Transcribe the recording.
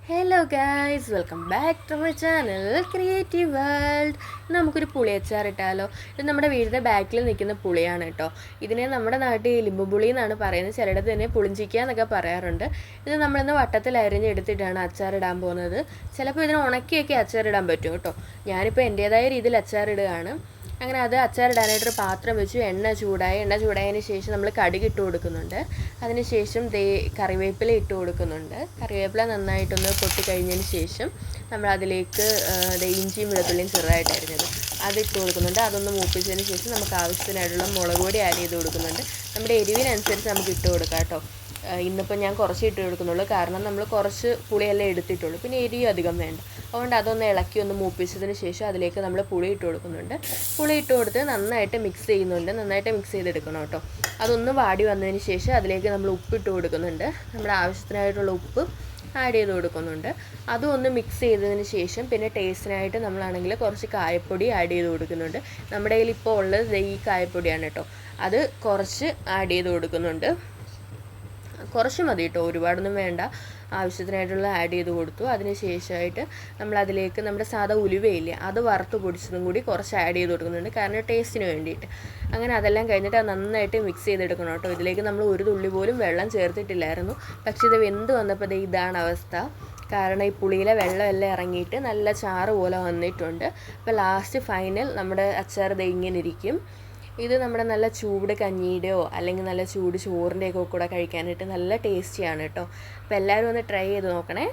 Hello guys, welcome back to my channel creative world. നമുക്കൊരു പുളി അച്ചാറിട്ടാലോ? ഇത് നമ്മുടെ വീടിൻ്റെ ബാക്കിൽ നിൽക്കുന്ന പുളിയാണ് കേട്ടോ. ഇതിനെ നമ്മുടെ നാട്ടിൽ എലുമ്പ് പുളി എന്നാണ് പറയുന്നത്, ചിലയിടത്ത് തന്നെ പുളിഞ്ചിക്ക എന്നൊക്കെ പറയാറുണ്ട്. ഇത് നമ്മളിന്ന് വട്ടത്തിൽ അരിഞ്ഞെടുത്തിട്ടാണ് അച്ചാറിടാൻ പോകുന്നത്. ചിലപ്പോൾ ഇതിനെ ഉണക്കിയൊക്കെ അച്ചാറിടാൻ പറ്റും കേട്ടോ. ഞാനിപ്പോൾ എൻ്റേതായ രീതിയിൽ അച്ചാറിടുകയാണ്. അങ്ങനെ അത് അച്ചാറിടാനായിട്ടൊരു പാത്രം വെച്ചു. എണ്ണ ചൂടായതിന് ശേഷം നമ്മൾ കടുക് ഇട്ട് കൊടുക്കുന്നുണ്ട്. അതിന് ശേഷം കറിവേപ്പില ഇട്ട് കൊടുക്കുന്നുണ്ട്. കറിവേപ്പില നന്നായിട്ടൊന്ന് പൊട്ടിക്കഴിഞ്ഞതിന് ശേഷം നമ്മൾ അതിലേക്ക് ഇഞ്ചിയും വെളുത്തുള്ളിയും ചെറുതായിട്ട് അരിഞ്ഞത് അതിട്ട് കൊടുക്കുന്നുണ്ട്. അതൊന്ന് മൂപ്പിച്ചതിന് ശേഷം നമുക്ക് ആവശ്യത്തിനായിട്ടുള്ള മുളക് പൊടി ആഡ് ചെയ്ത് കൊടുക്കുന്നുണ്ട്. നമ്മുടെ എരിവിനനുസരിച്ച് നമുക്ക് ഇട്ട് കൊടുക്കാം കേട്ടോ. ഇന്നിപ്പോൾ ഞാൻ കുറച്ച് ഇട്ട് കൊടുക്കുന്നുള്ളൂ, കാരണം നമ്മൾ കുറച്ച് പുളിയെല്ലാം എടുത്തിട്ടുള്ളൂ, പിന്നെ എരിവ് അധികം വേണ്ട. അതുകൊണ്ട് അതൊന്ന് ഇളക്കി ഒന്ന് മൂപ്പിച്ചതിന് ശേഷം അതിലേക്ക് നമ്മൾ പുളി ഇട്ട് കൊടുക്കുന്നുണ്ട്. പുളി ഇട്ട് കൊടുത്ത് നന്നായിട്ട് മിക്സ് ചെയ്യുന്നുണ്ട്. നന്നായിട്ട് മിക്സ് ചെയ്തെടുക്കണം കേട്ടോ. അതൊന്ന് വാടി വന്നതിന് ശേഷം അതിലേക്ക് നമ്മൾ ഉപ്പിട്ട് കൊടുക്കുന്നുണ്ട്. നമ്മുടെ ആവശ്യത്തിനായിട്ടുള്ള ഉപ്പ് ആഡ് ചെയ്ത് കൊടുക്കുന്നുണ്ട്. അതും ഒന്ന് മിക്സ് ചെയ്തതിന് ശേഷം പിന്നെ ടേസ്റ്റിനായിട്ട് നമ്മളാണെങ്കിൽ കുറച്ച് കായപ്പൊടി ആഡ് ചെയ്ത് കൊടുക്കുന്നുണ്ട്. നമ്മുടെ കയ്യിൽ ഇപ്പോൾ ഉള്ളത് ഈ കായപ്പൊടിയാണ് കേട്ടോ. അത് കുറച്ച് ആഡ് ചെയ്ത് കൊടുക്കുന്നുണ്ട്. കുറച്ച് മതി കേട്ടോ, ഒരുപാടൊന്നും വേണ്ട. ആവശ്യത്തിനായിട്ടുള്ള ആഡ് ചെയ്ത് കൊടുത്തു. അതിന് ശേഷമായിട്ട് നമ്മളതിലേക്ക് നമ്മുടെ സാധാ ഉലുവയില്ലേ, അത് വറുത്ത് പൊടിച്ചതും കൂടി കുറച്ച് ആഡ് ചെയ്ത് കൊടുക്കുന്നുണ്ട്, കാരണം ടേസ്റ്റിന് വേണ്ടിയിട്ട്. അങ്ങനെ അതെല്ലാം കഴിഞ്ഞിട്ട് അത് നന്നായിട്ട് മിക്സ് ചെയ്തെടുക്കണം കേട്ടോ. ഇതിലേക്ക് നമ്മൾ ഒരു തുള്ളി പോലും വെള്ളം ചേർത്തിട്ടില്ലായിരുന്നു. പക്ഷേ ഇത് വെന്ത് വന്നപ്പോൾ ഇതാണ് അവസ്ഥ. കാരണം ഈ പുളിയിലെ വെള്ളമെല്ലാം ഇറങ്ങിയിട്ട് നല്ല ചാറ് പോലെ വന്നിട്ടുണ്ട്. അപ്പോൾ ലാസ്റ്റ് ഫൈനൽ നമ്മുടെ അച്ചാർ ഇങ്ങനെ ഇരിക്കും. ഇത് നമ്മുടെ നല്ല ചൂട് കഞ്ഞിയുടെയോ അല്ലെങ്കിൽ നല്ല ചൂട് ചോറിൻ്റെയൊക്കെ കൂടെ കഴിക്കാനായിട്ട് നല്ല ടേസ്റ്റിയാണ് കേട്ടോ. അപ്പോൾ എല്ലാവരും ഒന്ന് ട്രൈ ചെയ്ത് നോക്കണേ.